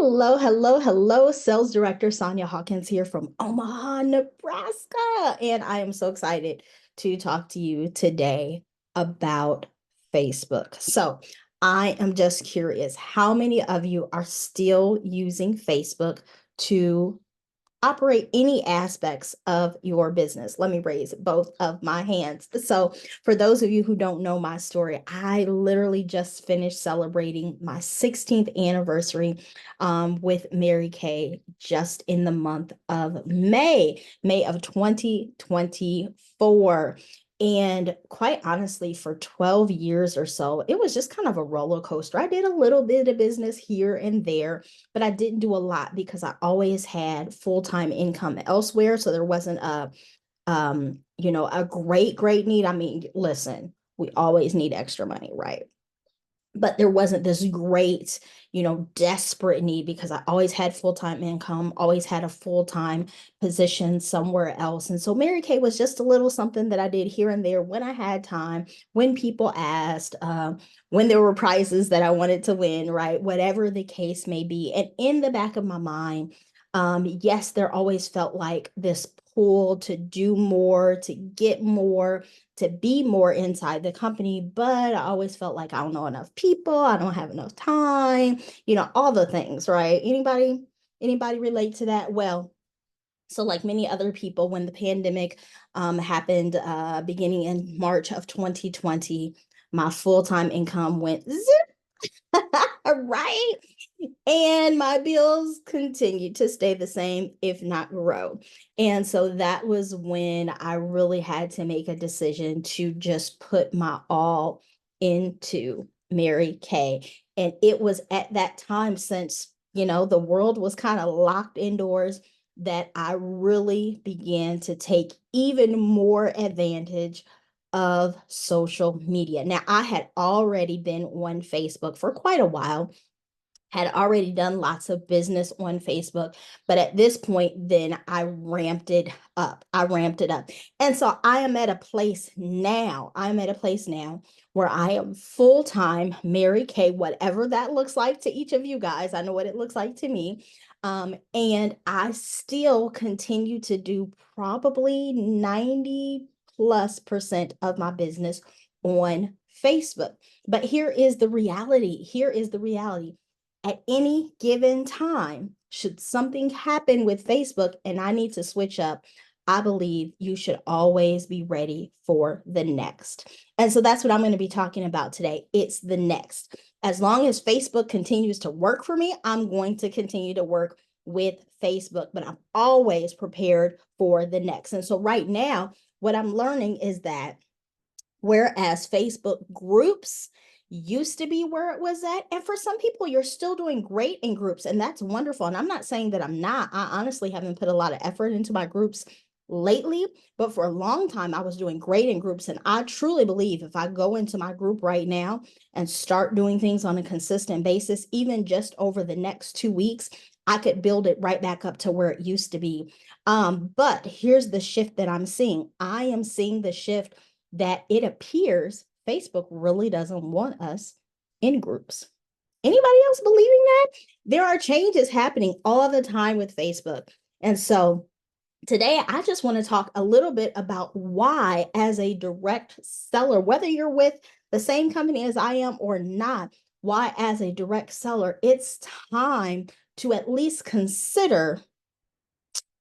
Hello, hello, hello. Sales Director Sonia Hawkins here from Omaha, Nebraska. And I am so excited to talk to you today about Facebook. So, I am just curious, how many of you are still using Facebook to operate any aspects of your business? Let me raise both of my hands. So, for those of you who don't know my story, I literally just finished celebrating my 16th anniversary with Mary Kay just in the month of May of 2024. And quite honestly, for 12 years or so, it was just kind of a roller coaster. I did a little bit of business here and there, but I didn't do a lot because I always had full-time income elsewhere. So there wasn't a great need. I mean, listen, we always need extra money, right? But there wasn't this great, desperate need because I always had full-time income, always had a full-time position somewhere else. And so Mary Kay was just a little something that I did here and there when I had time, when people asked, when there were prizes that I wanted to win, right? Whatever the case may be. And in the back of my mind, yes, there always felt like this pull to do more, to get more, to be more inside the company, but I always felt like I don't know enough people, I don't have enough time, all the things, right? Anybody relate to that? Well, so like many other people, when the pandemic happened beginning in March of 2020, my full-time income went zip, right? And my bills continued to stay the same, if not grow. And so that was when I really had to make a decision to just put my all into Mary Kay. And it was at that time, since, the world was kind of locked indoors, that I really began to take even more advantage of social media. Now, I had already been on Facebook for quite a while, had already done lots of business on Facebook, but at this point, then I ramped it up. I ramped it up. And so I am at a place now. I'm at a place now where I am full time Mary Kay, whatever that looks like to each of you guys. I know what it looks like to me. And I still continue to do probably 90+% of my business on Facebook. But here is the reality. Here is the reality. At any given time, should something happen with Facebook and I need to switch up, I believe you should always be ready for the next. And so that's what I'm going to be talking about today. It's the next. As long as Facebook continues to work for me, I'm going to continue to work with Facebook, but I'm always prepared for the next. And so right now, what I'm learning is that whereas Facebook groups used to be where it was at. And for some people, you're still doing great in groups, and that's wonderful. And I'm not saying that I'm not. I honestly haven't put a lot of effort into my groups lately, but for a long time, I was doing great in groups. And I truly believe if I go into my group right now and start doing things on a consistent basis, even just over the next 2 weeks, I could build it right back up to where it used to be. But here's the shift that I'm seeing. I am seeing the shift that it appears Facebook really doesn't want us in groups. Anybody else believing that? There are changes happening all the time with Facebook. And so today, I just want to talk a little bit about why, as a direct seller, whether you're with the same company as I am or not, why, as a direct seller, it's time to at least consider.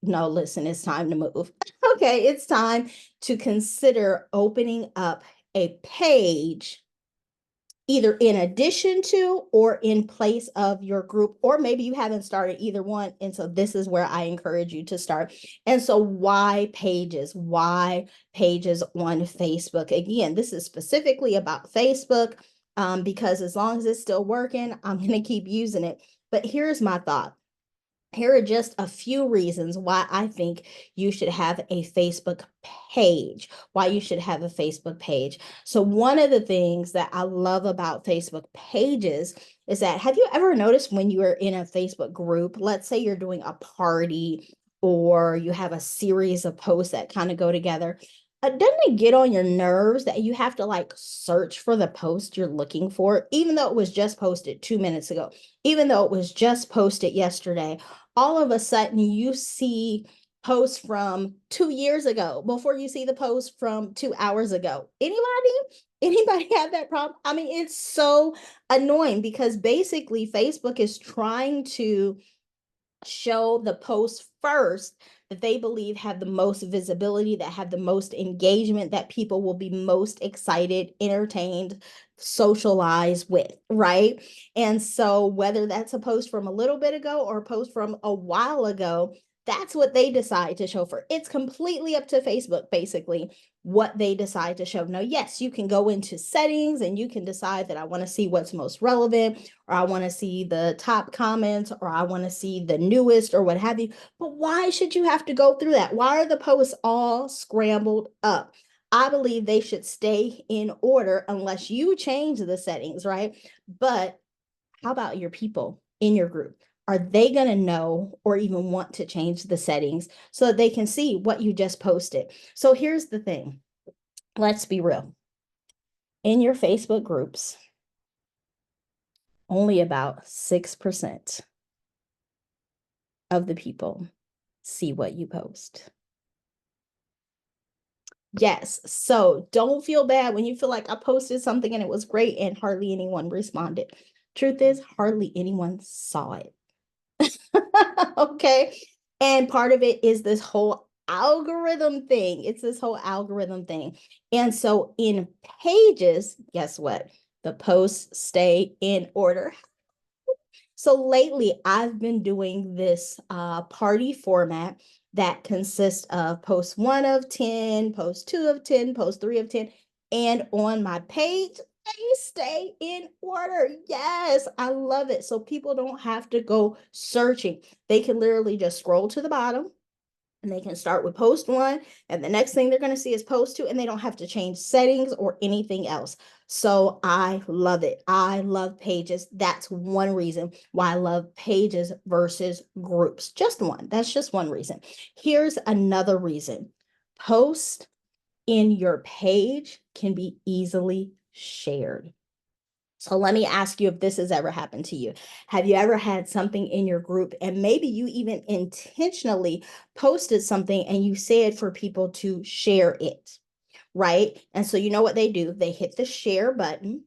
No, listen, it's time to move. Okay, it's time to consider opening up a page either in addition to or in place of your group, or maybe you haven't started either one. And so this is where I encourage you to start. And so why pages? Why pages on Facebook? Again, this is specifically about Facebook because as long as it's still working, I'm going to keep using it. But here's my thought. Here are just a few reasons why I think you should have a Facebook page, why you should have a Facebook page. So one of the things that I love about Facebook pages is that, have you ever noticed when you are in a Facebook group, let's say you're doing a party or you have a series of posts that kind of go together, doesn't it get on your nerves that you have to like search for the post you're looking for, even though it was just posted 2 minutes ago, even though it was just posted yesterday? All of a sudden, you see posts from 2 years ago before you see the post from 2 hours ago. Anybody have that problem? I mean, it's so annoying because basically Facebook is trying to show the posts first that they believe have the most visibility, that have the most engagement, that people will be most excited, entertained, socialized with, right? And so whether that's a post from a little bit ago or a post from a while ago, that's what they decide to show for. It's completely up to Facebook, basically, what they decide to show. Now, yes, you can go into settings and you can decide that I want to see what's most relevant, or I want to see the top comments, or I want to see the newest, or what have you. But why should you have to go through that? Why are the posts all scrambled up? I believe they should stay in order unless you change the settings, right? But how about your people in your group? Are they going to know or even want to change the settings so that they can see what you just posted? So here's the thing. Let's be real. In your Facebook groups, only about 6% of the people see what you post. Yes, so don't feel bad when you feel like I posted something and it was great and hardly anyone responded. Truth is, hardly anyone saw it. Okay. And part of it is this whole algorithm thing. It's this whole algorithm thing. And so in pages, guess what? The posts stay in order. So lately, I've been doing this party format that consists of post 1 of 10, post 2 of 10, post 3 of 10. And on my page, they stay in order. Yes, I love it. So people don't have to go searching. They can literally just scroll to the bottom and they can start with post 1, and the next thing they're going to see is post 2, and they don't have to change settings or anything else. So I love it. I love pages. That's one reason why I love pages versus groups. Just one. That's just one reason. Here's another reason. Post in your page can be easily shared. So let me ask you if this has ever happened to you. Have you ever had something in your group and maybe you even intentionally posted something and you said for people to share it, right? And so you know what they do? They hit the share button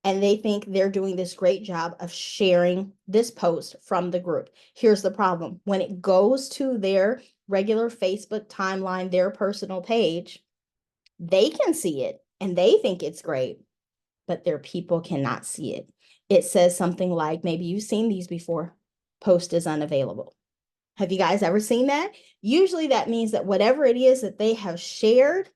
and they think they're doing this great job of sharing this post from the group. Here's the problem. When it goes to their regular Facebook timeline, their personal page, they can see it and they think it's great, but their people cannot see it. It says something like, maybe you've seen these before, post is unavailable. Have you guys ever seen that? Usually that means that whatever it is that they have shared,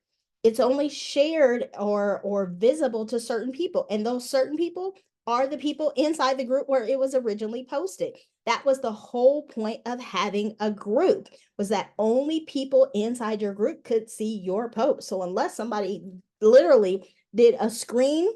it's only shared or visible to certain people. And those certain people are the people inside the group where it was originally posted. That was the whole point of having a group, was that only people inside your group could see your post. So unless somebody literally did a screen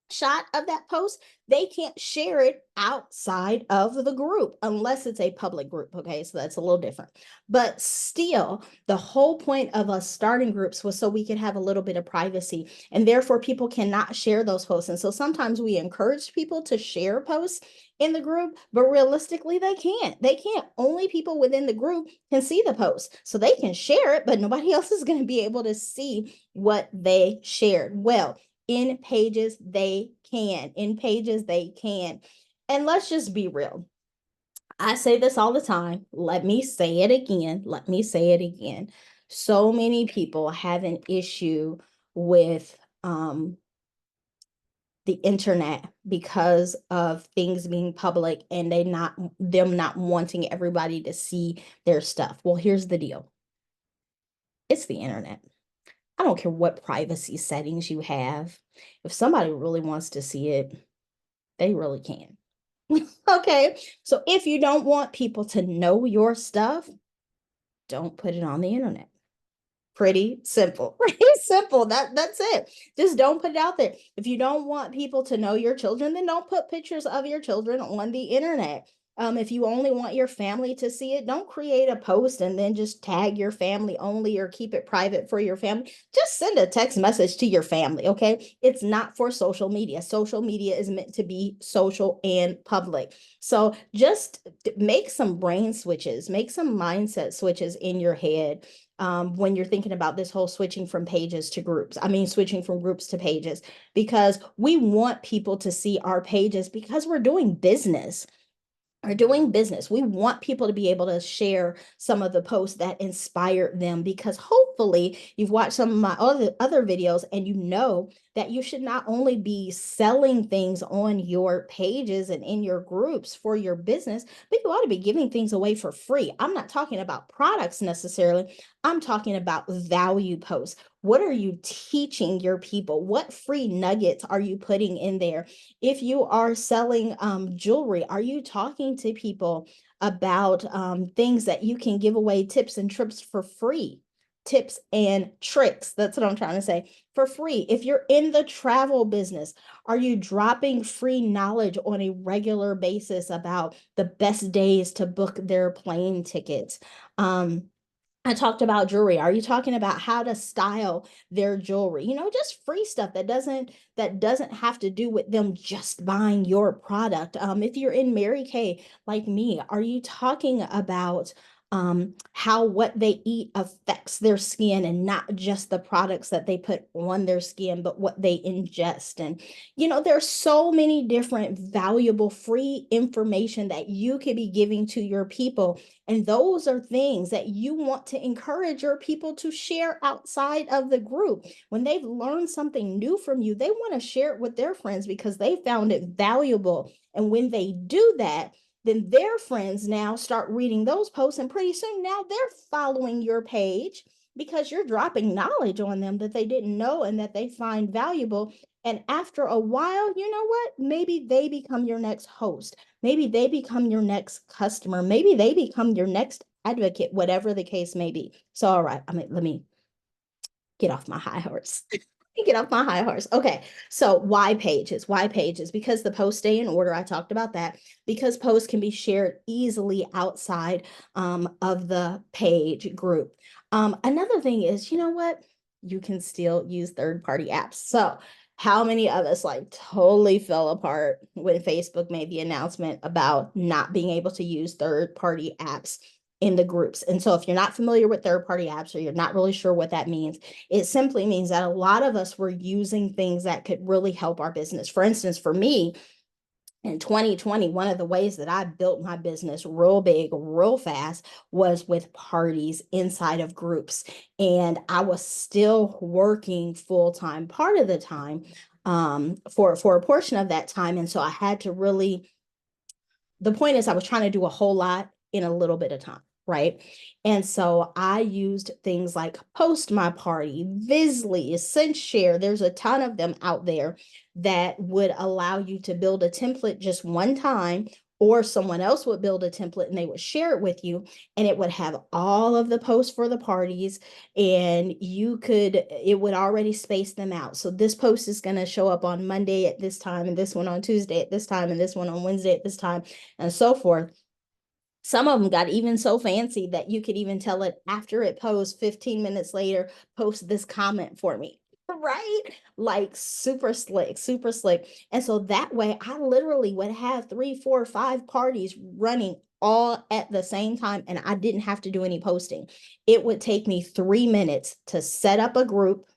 shot of that post, they can't share it outside of the group unless it's a public group. Okay, so that's a little different. But still, the whole point of us starting groups was so we could have a little bit of privacy, and therefore people cannot share those posts. And so sometimes we encourage people to share posts in the group, but realistically they can't. They can't. Only people within the group can see the post. So they can share it, but nobody else is going to be able to see what they shared. Well, in pages, they can. In pages, they can. And let's just be real. I say this all the time. Let me say it again. Let me say it again. So many people have an issue with the internet because of things being public and them not wanting everybody to see their stuff. Well, here's the deal. It's the internet. I don't care what privacy settings you have. If somebody really wants to see it, they really can. Okay. So if you don't want people to know your stuff, don't put it on the internet. Pretty simple. Pretty simple. That's it. Just don't put it out there. If you don't want people to know your children, then don't put pictures of your children on the internet. If you only want your family to see it, don't create a post and then just tag your family only or keep it private for your family. Just send a text message to your family, okay? It's not for social media. Social media is meant to be social and public. So just make some brain switches, make some mindset switches in your head when you're thinking about this whole switching from pages to groups. I mean, switching from groups to pages, because we want people to see our pages because we're doing business are doing business. We want people to be able to share some of the posts that inspired them, because hopefully you've watched some of my other videos and you know that you should not only be selling things on your pages and in your groups for your business, but you ought to be giving things away for free. I'm not talking about products necessarily. I'm talking about value posts. What are you teaching your people? What free nuggets are you putting in there? If you are selling jewelry, are you talking to people about things that you can give away, tips and trips for free? Tips and tricks, that's what I'm trying to say, for free. If you're in the travel business, are you dropping free knowledge on a regular basis about the best days to book their plane tickets? I talked about jewelry. Are you talking about how to style their jewelry? Just free stuff that doesn't have to do with them just buying your product. If you're in Mary Kay like me, are you talking about how what they eat affects their skin, and not just the products that they put on their skin, but what they ingest? And there's so many different valuable free information that you could be giving to your people, and those are things that you want to encourage your people to share outside of the group. When they've learned something new from you, they want to share it with their friends because they found it valuable. And when they do that, then their friends now start reading those posts, and pretty soon now they're following your page because you're dropping knowledge on them that they didn't know and that they find valuable. And after a while, you know what? Maybe they become your next host. Maybe they become your next customer. Maybe they become your next advocate, whatever the case may be. So, all right, let me get off my high horse. Get off my high horse. Okay. So why pages? Why pages? Because the posts stay in order. I talked about that. Because posts can be shared easily outside of the page group. Another thing is, you know what? You can still use third-party apps. So how many of us like totally fell apart when Facebook made the announcement about not being able to use third-party apps in the groups? And so if you're not familiar with third-party apps, or you're not really sure what that means, it simply means that a lot of us were using things that could really help our business. For instance, for me, in 2020, one of the ways that I built my business real big, real fast, was with parties inside of groups. And I was still working full time part of the time, for a portion of that time. And so I had to really, the point is, I was trying to do a whole lot in a little bit of time, right? And so I used things like Post My Party, Visly, SendShare. There's a ton of them out there that would allow you to build a template just one time, or someone else would build a template and they would share it with you, and it would have all of the posts for the parties, and it would already space them out. So this post is going to show up on Monday at this time, and this one on Tuesday at this time, and this one on Wednesday at this time, and so forth. Some of them got even so fancy that you could even tell it after it posts 15 minutes later, post this comment for me. Right? Like super slick, super slick. And so that way I literally would have 3, 4, 5 parties running all at the same time, and I didn't have to do any posting. It would take me 3 minutes to set up a group,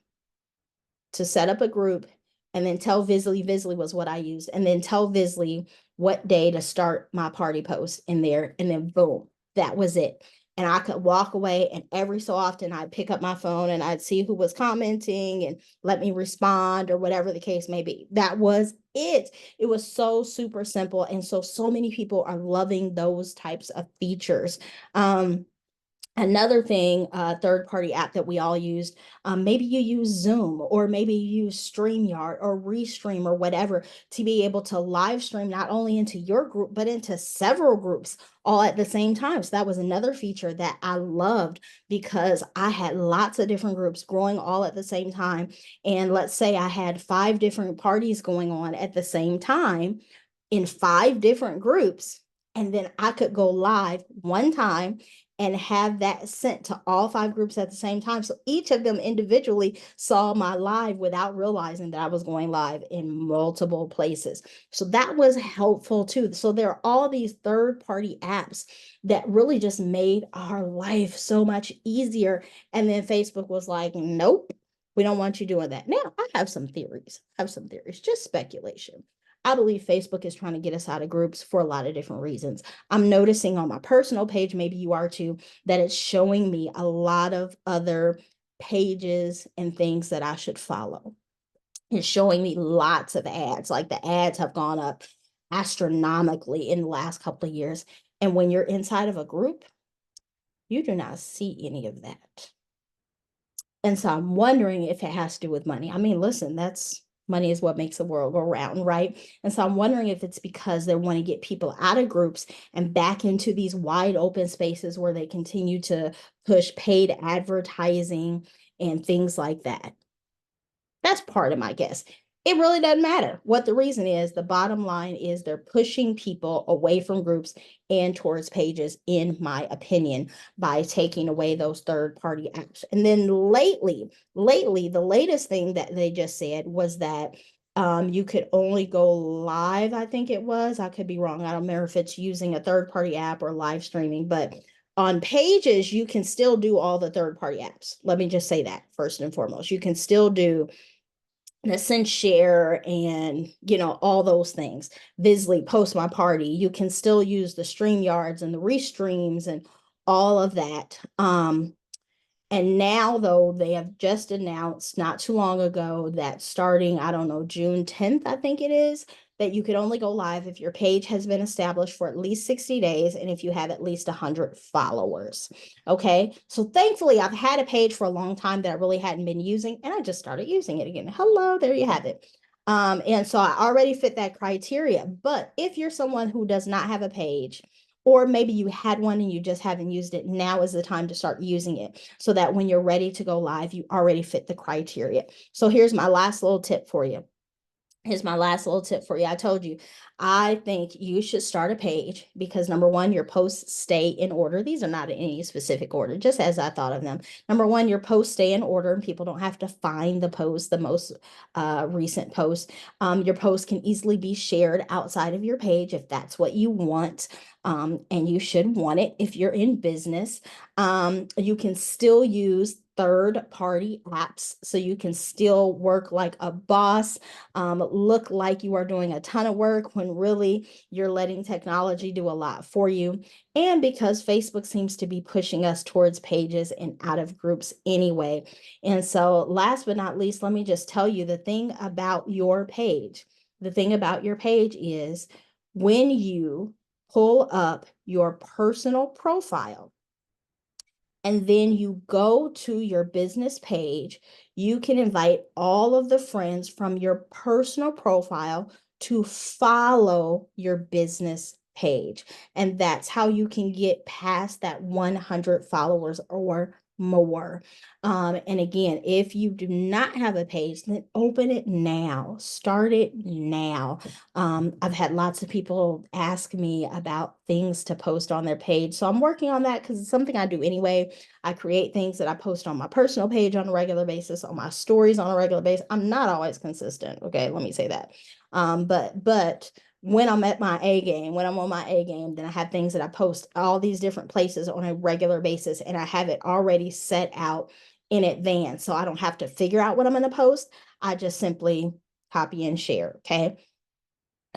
and then tell Visly. Visly was what I used, and then tell Visly what day to start my party post in there, and then boom, that was it. And I could walk away, and every so often I'd pick up my phone and I'd see who was commenting and let me respond, or whatever the case may be. That was it. It was so super simple, and so many people are loving those types of features. Another thing, third-party app that we all used, maybe you use Zoom, or maybe you use StreamYard or Restream or whatever, to be able to live stream not only into your group, but into several groups all at the same time. So that was another feature that I loved, because I had lots of different groups growing all at the same time. And let's say I had 5 different parties going on at the same time in 5 different groups. And then I could go live one time and have that sent to all 5 groups at the same time. So each of them individually saw my live without realizing that I was going live in multiple places. So that was helpful too. So there are all these third-party apps that really just made our life so much easier. And then Facebook was like, nope, we don't want you doing that. Now, I have some theories. Just speculation. I believe Facebook is trying to get us out of groups for a lot of different reasons. I'm noticing on my personal page, maybe you are too, that it's showing me a lot of other pages and things that I should follow. It's showing me lots of ads. Like the ads have gone up astronomically in the last couple of years. And when you're inside of a group, you do not see any of that. And so I'm wondering if it has to do with money. I mean, listen, that's money is what makes the world go round, right? And so I'm wondering if it's because they want to get people out of groups and back into these wide open spaces where they continue to push paid advertising and things like that. That's part of my guess. It really doesn't matter what the reason is. The bottom line is they're pushing people away from groups and towards pages, in my opinion, by taking away those third-party apps. And then lately, the latest thing that they just said was that you could only go live, I think it was. I could be wrong. I don't remember if it's using a third-party app or live streaming, but on pages, you can still do all the third-party apps. Let me just say that first and foremost. You can still do send share and all those things. Visly, Post My Party, you can still use the StreamYards and the Restreams and all of that. And now, though, they have just announced not too long ago that starting, I don't know, June 10th, I think it is, that you could only go live if your page has been established for at least 60 days and if you have at least 100 followers. Okay, so thankfully, I've had a page for a long time that I really hadn't been using, and I just started using it again. Hello, there you have it. And so I already fit that criteria. But if you're someone who does not have a page, or maybe you had one and you just haven't used it, now is the time to start using it so that when you're ready to go live, you already fit the criteria. So here's my last little tip for you. I told you, I think you should start a page because number one, your posts stay in order. These are not in any specific order, just as I thought of them. Number one, your posts stay in order and people don't have to find the post, the most recent post. Your post can easily be shared outside of your page if that's what you want. And you should want it if you're in business. You can still use third-party apps, so you can still work like a boss, look like you are doing a ton of work when really you're letting technology do a lot for you. And because Facebook seems to be pushing us towards pages and out of groups anyway. And so last but not least, let me just tell you the thing about your page. The thing about your page is when you pull up your personal profile, and then you go to your business page, you can invite all of the friends from your personal profile to follow your business page. And that's how you can get past that 100 followers or more. And again, if you do not have a page, then open it now. Start it now. I've had lots of people ask me about things to post on their page. So I'm working on that because it's something I do anyway. I create things that I post on my personal page on a regular basis, on my stories on a regular basis. I'm not always consistent. Okay, let me say that. But when I'm at my A game, when I'm on my A game, then I have things that I post all these different places on a regular basis, and I have it already set out in advance. So I don't have to figure out what I'm going to post. I just simply copy and share. Okay.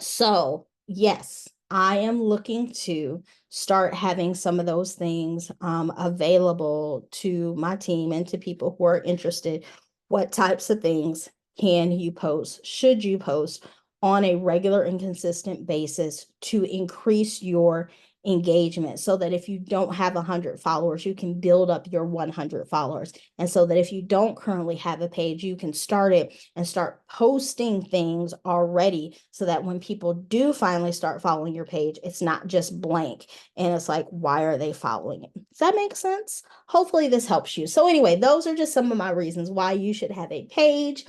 So yes, I am looking to start having some of those things available to my team and to people who are interested. What types of things can you post? Should you post on a regular and consistent basis to increase your engagement so that if you don't have 100 followers, you can build up your 100 followers. And so that if you don't currently have a page, you can start it and start posting things already so that when people do finally start following your page, it's not just blank and it's like, why are they following it? Does that make sense? Hopefully this helps you. So anyway, those are just some of my reasons why you should have a page,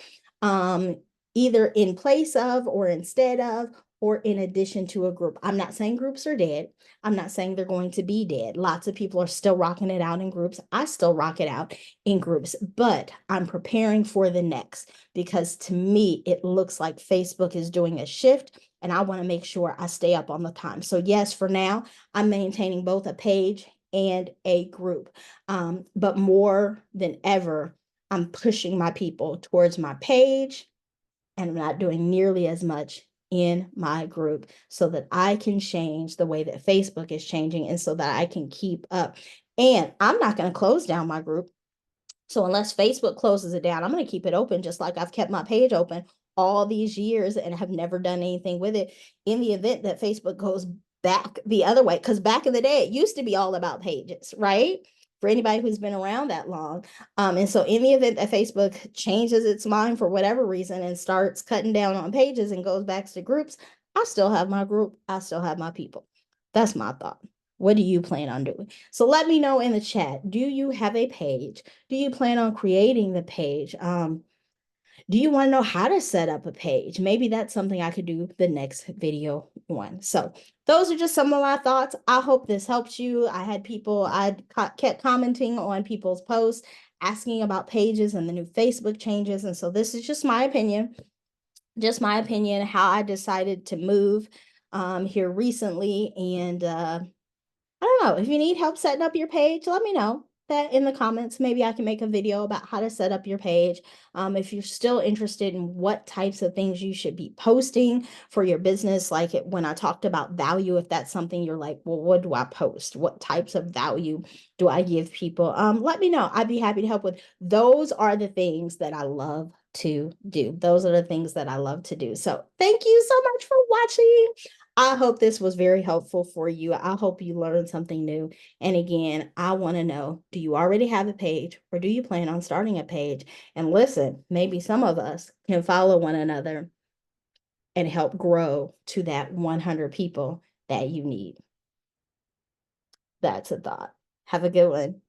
either in place of or instead of, or in addition to a group. I'm not saying groups are dead. I'm not saying they're going to be dead. Lots of people are still rocking it out in groups. I still rock it out in groups, but I'm preparing for the next, because to me, it looks like Facebook is doing a shift, and I want to make sure I stay up on the time. So yes, for now, I'm maintaining both a page and a group. But more than ever, I'm pushing my people towards my page, and I'm not doing nearly as much in my group, so that I can change the way that Facebook is changing, and so that I can keep up. And I'm not going to close down my group. So unless Facebook closes it down, I'm going to keep it open, just like I've kept my page open all these years and have never done anything with it, in the event that Facebook goes back the other way. Because back in the day, it used to be all about pages, right? For anybody who's been around that long. And so in the event that Facebook changes its mind for whatever reason and starts cutting down on pages and goes back to groups, I still have my group. I still have my people. That's my thought. What do you plan on doing? So let me know in the chat. Do you have a page? Do you plan on creating the page? Do you want to know how to set up a page? Maybe that's something I could do the next video on. So those are just some of my thoughts. I hope this helps you. I had people, I kept commenting on people's posts, asking about pages and the new Facebook changes. And so this is just my opinion, how I decided to move here recently. And I don't know, if you need help setting up your page, let me know that in the comments. Maybe I can make a video about how to set up your page. If you're still interested in what types of things you should be posting for your business, like when I talked about value, if that's something you're like, well, what do I post? What types of value do I give people? Let me know. I'd be happy to help with. Those are the things that I love to do. Those are the things that I love to do. So thank you so much for watching. I hope this was very helpful for you. I hope you learned something new. And again, I want to know, do you already have a page, or do you plan on starting a page? And listen, maybe some of us can follow one another and help grow to that 100 people that you need. That's a thought. Have a good one.